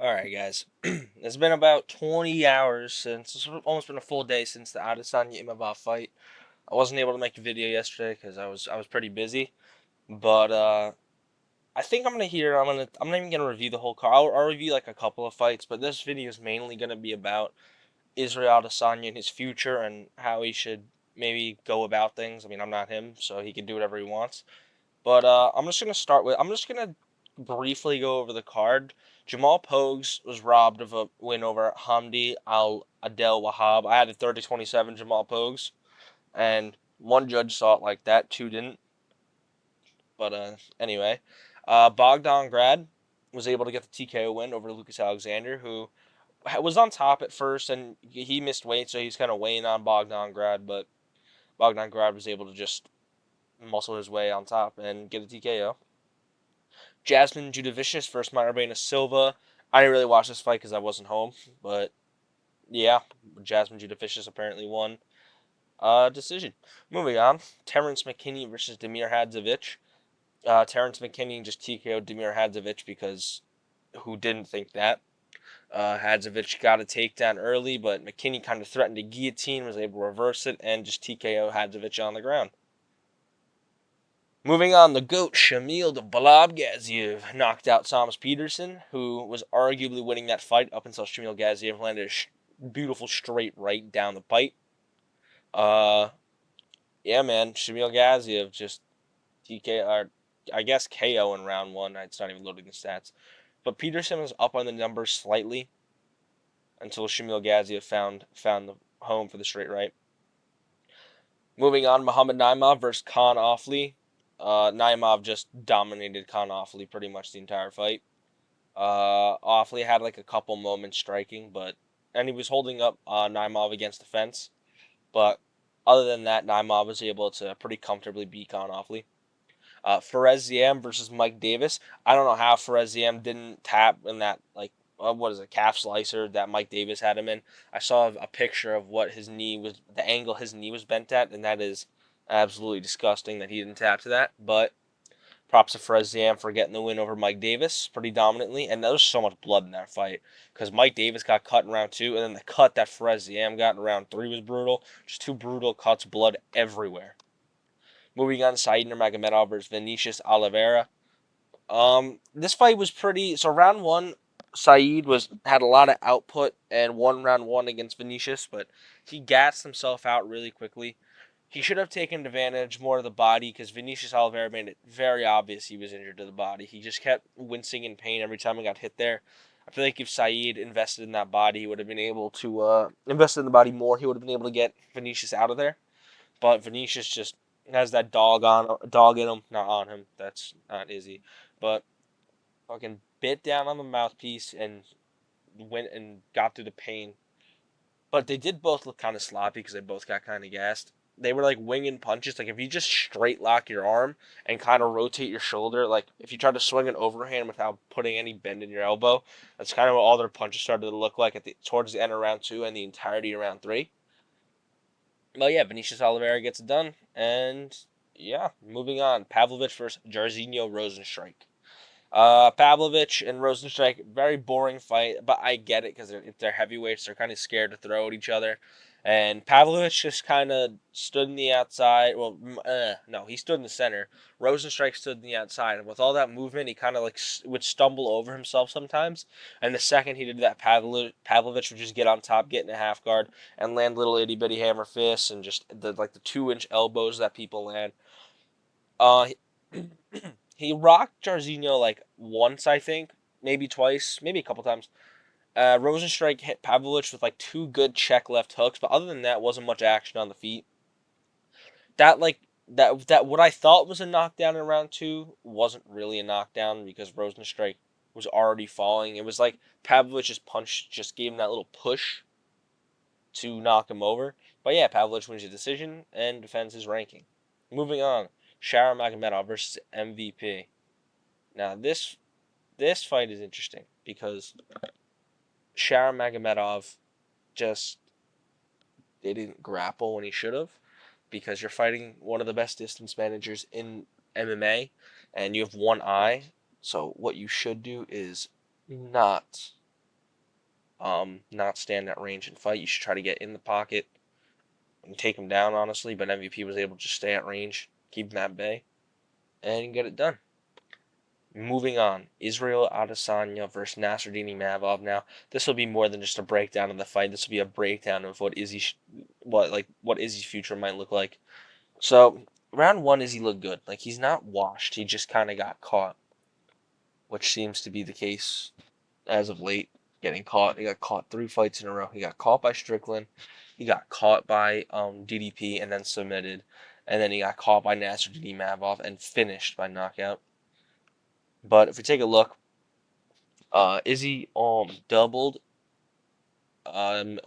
Alright, guys. It's been about 20 hours it's almost been a full day since the Adesanya Imavov fight. I wasn't able to make a video yesterday because I was pretty busy, but I think I'm not even gonna review the whole card. I'll review like a couple of fights, but this video is mainly gonna be about Israel Adesanya and his future and how he should maybe go about things. I mean, I'm not him, so he can do whatever he wants. But I'm just gonna briefly go over the card. Jamal Pogues was robbed of a win over Hamdi Al Adel Wahab. I had a 30-27 Jamal Pogues, and one judge saw it like that, two didn't. But anyway, Bogdan Grad was able to get the TKO win over Lucas Alexander, who was on top at first, and he missed weight, so he's kind of weighing on Bogdan Grad, but Bogdan Grad was able to just muscle his way on top and get a TKO. Jasmine Judavicius versus Maribena Silva. I didn't really watch this fight because I wasn't home, but yeah, Jasmine Judavicius apparently won. Decision. Moving on, Terrence McKinney versus Demir Hadzovic. Terrence McKinney just TKO'd Demir Hadzovic because who didn't think that? Hadzovic got a takedown early, but McKinney kind of threatened a guillotine, was able to reverse it, and just TKO Hadzovic on the ground. Moving on, the GOAT, Shamil the Blob Gaziev, knocked out Thomas Peterson, who was arguably winning that fight up until Shamil Gaziev landed a beautiful straight right down the pipe. Yeah, man, Shamil Gaziev just TK, or I guess KO in round one. It's not even loading the stats. But Peterson was up on the numbers slightly until Shamil Gaziev found the home for the straight right. Moving on, Muhammad Naimov versus Khan Offley. Naimov just dominated Khan Offley pretty much the entire fight. Offley had like a couple moments striking, and he was holding up Naimov against the fence. But other than that, Naimov was able to pretty comfortably beat Khan Offley. Fares Ziam versus Mike Davis. I don't know how Fares Ziam didn't tap in that what is it, calf slicer that Mike Davis had him in. I saw a picture of what his knee was, the angle his knee was bent at, and that is absolutely disgusting that he didn't tap to that. But props to Fares Ziam for getting the win over Mike Davis pretty dominantly, and there was so much blood in that fight because Mike Davis got cut in round two, and then the cut that Fares Ziam got in round three was brutal. Just two brutal cuts, blood everywhere. Moving on, Said Nurmagomedov versus Vinicius Oliveira. This fight was pretty. So round one, Said had a lot of output and won round one against Vinicius, but he gassed himself out really quickly. He should have taken advantage more of the body because Vinicius Oliveira made it very obvious he was injured to the body. He just kept wincing in pain every time he got hit there. I feel like if Said invested in that body, he would have been able to invest in the body more. He would have been able to get Vinicius out of there. But Vinicius just has that dog in him, not on him. That's not Izzy, but fucking bit down on the mouthpiece and went and got through the pain. But they did both look kind of sloppy because they both got kind of gassed. They were like winging punches. Like if you just straight lock your arm and kind of rotate your shoulder, like if you try to swing an overhand without putting any bend in your elbow, that's kind of what all their punches started to look like towards the end of round two and the entirety of round three. Well, yeah, Vinicius Oliveira gets it done, and yeah, moving on. Pavlovich versus Jairzinho Rosenstrike. Pavlovich and Rosenstrike, very boring fight, but I get it because they're heavyweights. They're kind of scared to throw at each other. And Pavlovich just kind of stood in the outside. Well, no, he stood in the center. Rosenstrike stood in the outside. And with all that movement, he kind of like would stumble over himself sometimes. And the second he did that, Pavlovich would just get on top, get in a half guard, and land little itty bitty hammer fists and just the 2-inch elbows that people land. Uh, he rocked Jairzinho like once, I think, maybe twice, maybe a couple times. Rosenstrike hit Pavlovich with like two good check left hooks, but other than that, wasn't much action on the feet. That like that what I thought was a knockdown in round two wasn't really a knockdown because Rosenstrike was already falling. It was like Pavlovich's punch just gave him that little push to knock him over. But yeah, Pavlovich wins the decision and defends his ranking. Moving on, Sharon Magomedov versus MVP. Now this fight is interesting because Sharon Magomedov just didn't grapple when he should have because you're fighting one of the best distance managers in MMA and you have one eye. So what you should do is not not stand at range and fight. You should try to get in the pocket and take him down, honestly. But MVP was able to just stay at range, keep him at bay, and get it done. Moving on, Israel Adesanya versus Nasruddin Imavov. Now, this will be more than just a breakdown of the fight. This will be a breakdown of what what Izzy's future might look like. So, round one, Izzy looked good. Like, he's not washed. He just kind of got caught, which seems to be the case as of late. Getting caught. He got caught 3 fights in a row. He got caught by Strickland. He got caught by DDP and then submitted. And then he got caught by Nasruddin Imavov and finished by knockout. But if we take a look, Izzy almost doubled in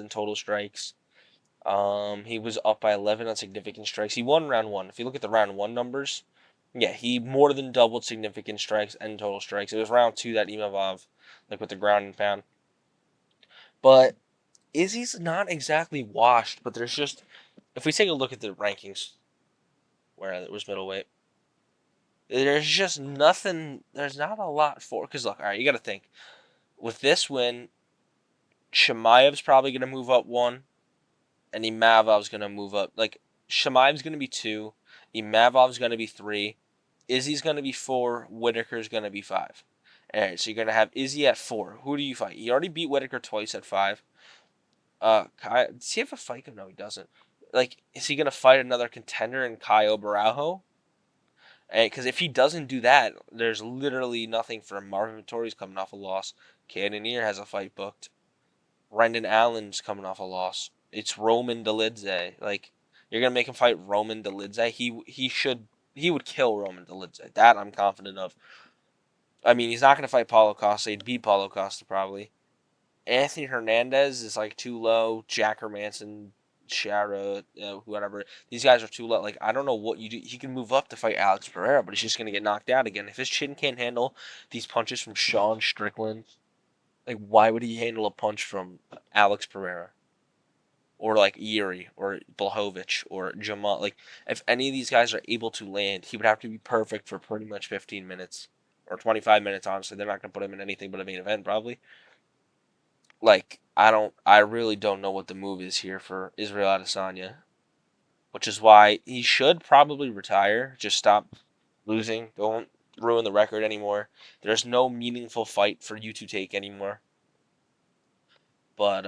total strikes. He was up by 11 on significant strikes. He won round one. If you look at the round one numbers, yeah, he more than doubled significant strikes and total strikes. It was round two that Imavov, like with the ground and pound. But Izzy's not exactly washed. But there's just, if we take a look at the rankings, where it was middleweight, there's just nothing. There's not a lot for. Because look, all right, you got to think. With this win, Chimaev's probably going to move up one, and Imavov's going to move up. Like, Chimaev's going to be 2, Imavov's going to be 3, Izzy's going to be 4, Whitaker's going to be 5. All right, so you're going to have Izzy at 4. Who do you fight? He already beat Whitaker twice at 5. Does he have a fight? No, he doesn't. Like, is he going to fight another contender in Caio Barajo? Because if he doesn't do that, there's literally nothing for him. Marvin Vittori's coming off a loss. Cannonier has a fight booked. Brendan Allen's coming off a loss. It's Roman Dolidze. Like, you're gonna make him fight Roman Dolidze. He would kill Roman Dolidze. That I'm confident of. I mean, he's not gonna fight Paulo Costa. He'd beat Paulo Costa probably. Anthony Hernandez is like too low. Jack Hermanson, Shara, whatever. These guys are too low. Like, I don't know what you do. He can move up to fight Alex Pereira, but he's just gonna get knocked out again. If his chin can't handle these punches from Sean Strickland, like, why would he handle a punch from Alex Pereira? Or like Yuri or Blachowicz or Jamal. Like, if any of these guys are able to land, he would have to be perfect for pretty much 15 minutes or 25 minutes. Honestly, they're not gonna put him in anything but a main event probably. Like, I really don't know what the move is here for Israel Adesanya, which is why he should probably retire. Just stop losing. Don't ruin the record anymore. There's no meaningful fight for you to take anymore. But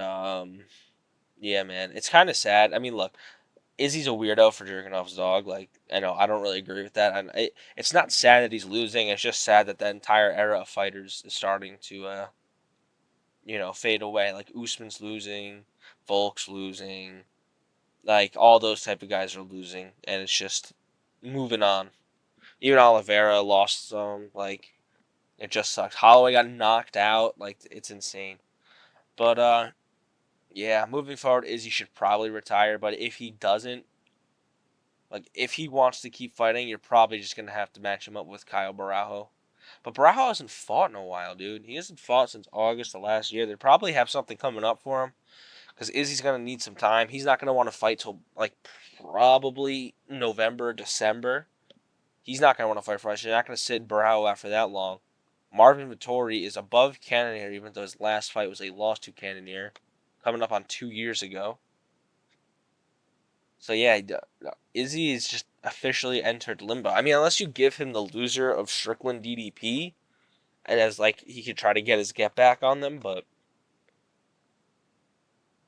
yeah, man, it's kind of sad. I mean, look, Izzy's a weirdo for jerking off his dog. Like, I know I don't really agree with that. And it's not sad that he's losing. It's just sad that the entire era of fighters is starting to, fade away. Like, Usman's losing, Volk's losing, like all those type of guys are losing, and it's just moving on. Even Oliveira lost some. Like, it just sucks. Holloway got knocked out. Like, it's insane. But yeah, moving forward, Izzy should probably retire. But if he doesn't, like, if he wants to keep fighting, you're probably just going to have to match him up with Caio Barajo. But Barajo hasn't fought in a while, dude. He hasn't fought since August of last year. They probably have something coming up for him because Izzy's going to need some time. He's not going to want to fight till, like, probably November, December. He's not going to want to fight fresh. He's not going to sit Barajo after that long. Marvin Vittori is above Cannonier, even though his last fight was a loss to Cannonier, coming up on 2 years ago. So yeah, Izzy is just officially entered limbo. I mean, unless you give him the loser of Strickland DDP, and as like he could try to get his get back on them, but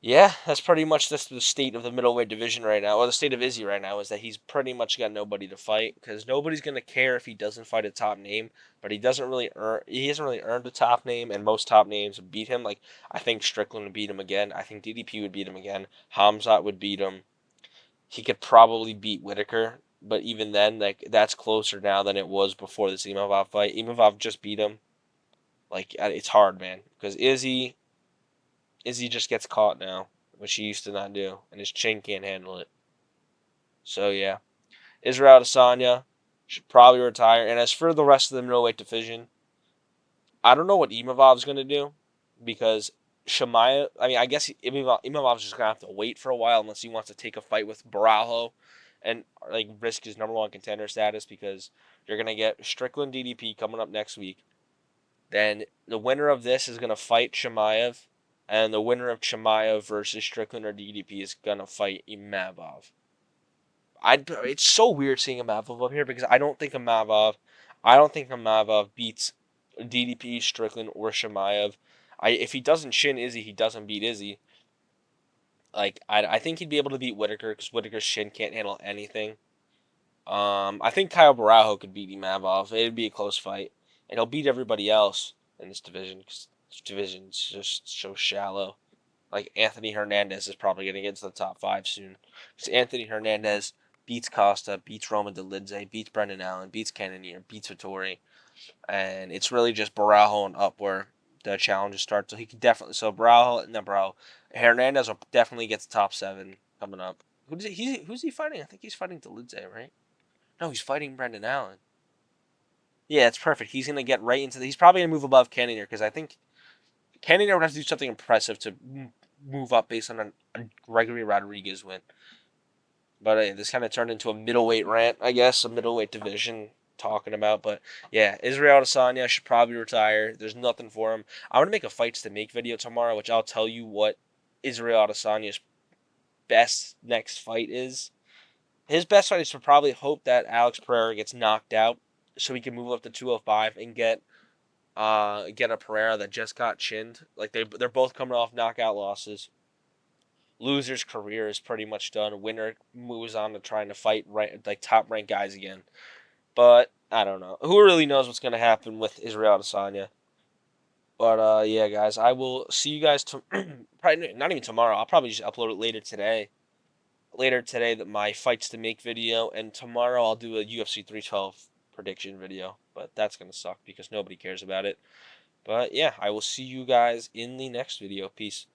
yeah, that's pretty much the state of the middleweight division right now, or the state of Izzy right now is that he's pretty much got nobody to fight because nobody's gonna care if he doesn't fight a top name, but he hasn't really earned a top name, and most top names beat him. Like, I think Strickland would beat him again. I think DDP would beat him again. Hamzat would beat him. He could probably beat Whitaker, but even then, like, that's closer now than it was before this Imavov fight. Imavov just beat him. Like, it's hard, man, because Izzy just gets caught now, which he used to not do, and his chin can't handle it. So yeah, Israel Adesanya should probably retire. And as for the rest of the middleweight division, I don't know what Imavov's gonna do because Shemaya. I mean, I guess Imavov's just gonna have to wait for a while unless he wants to take a fight with Barajo and like risk his number one contender status because you're gonna get Strickland DDP coming up next week. then the winner of this is gonna fight Chimaev, and the winner of Chimaev versus Strickland or DDP is gonna fight Imavov. It's so weird seeing Imavov up here because I don't think Imavov beats DDP, Strickland, or Chimaev. If he doesn't shin Izzy, he doesn't beat Izzy. Like I think he'd be able to beat Whitaker because Whitaker's shin can't handle anything. I think Kyle Barajo could beat Imavov. It'd be a close fight, and he'll beat everybody else in this division because this division's just so shallow. Like Anthony Hernandez is probably going to get into the top 5 soon because Anthony Hernandez beats Costa, beats Roman Dolidze, beats Brendan Allen, beats Cannonier, beats Vittori, and it's really just Barajo and up where the challenges start. So he could definitely Hernandez will definitely get to top 7 coming up. Who's he fighting? I think he's fighting Dolidze, right? No, he's fighting Brendan Allen. Yeah, it's perfect. He's gonna get right into he's probably gonna move above Cannonier because I think Cannonier would have to do something impressive to move up based on a Gregory Rodriguez win. But this kind of turned into a middleweight rant, I guess, a middleweight division talking about. But yeah, Israel Adesanya should probably retire. There's nothing for him. I want to make a fights to make video tomorrow, which I'll tell you what Israel Adesanya's best next fight is. His best fight is to probably hope that Alex Pereira gets knocked out so he can move up to 205 and get a Pereira that just got chinned. Like they're both coming off knockout losses. Loser's career is pretty much done. Winner moves on to trying to fight like top ranked guys again. But I don't know. Who really knows what's gonna happen with Israel Adesanya? But yeah, guys, I will see you guys probably not even tomorrow. I'll probably just upload it later today. Later today, that my fights to make video, and tomorrow I'll do a UFC 312 prediction video. But that's gonna suck because nobody cares about it. But yeah, I will see you guys in the next video. Peace.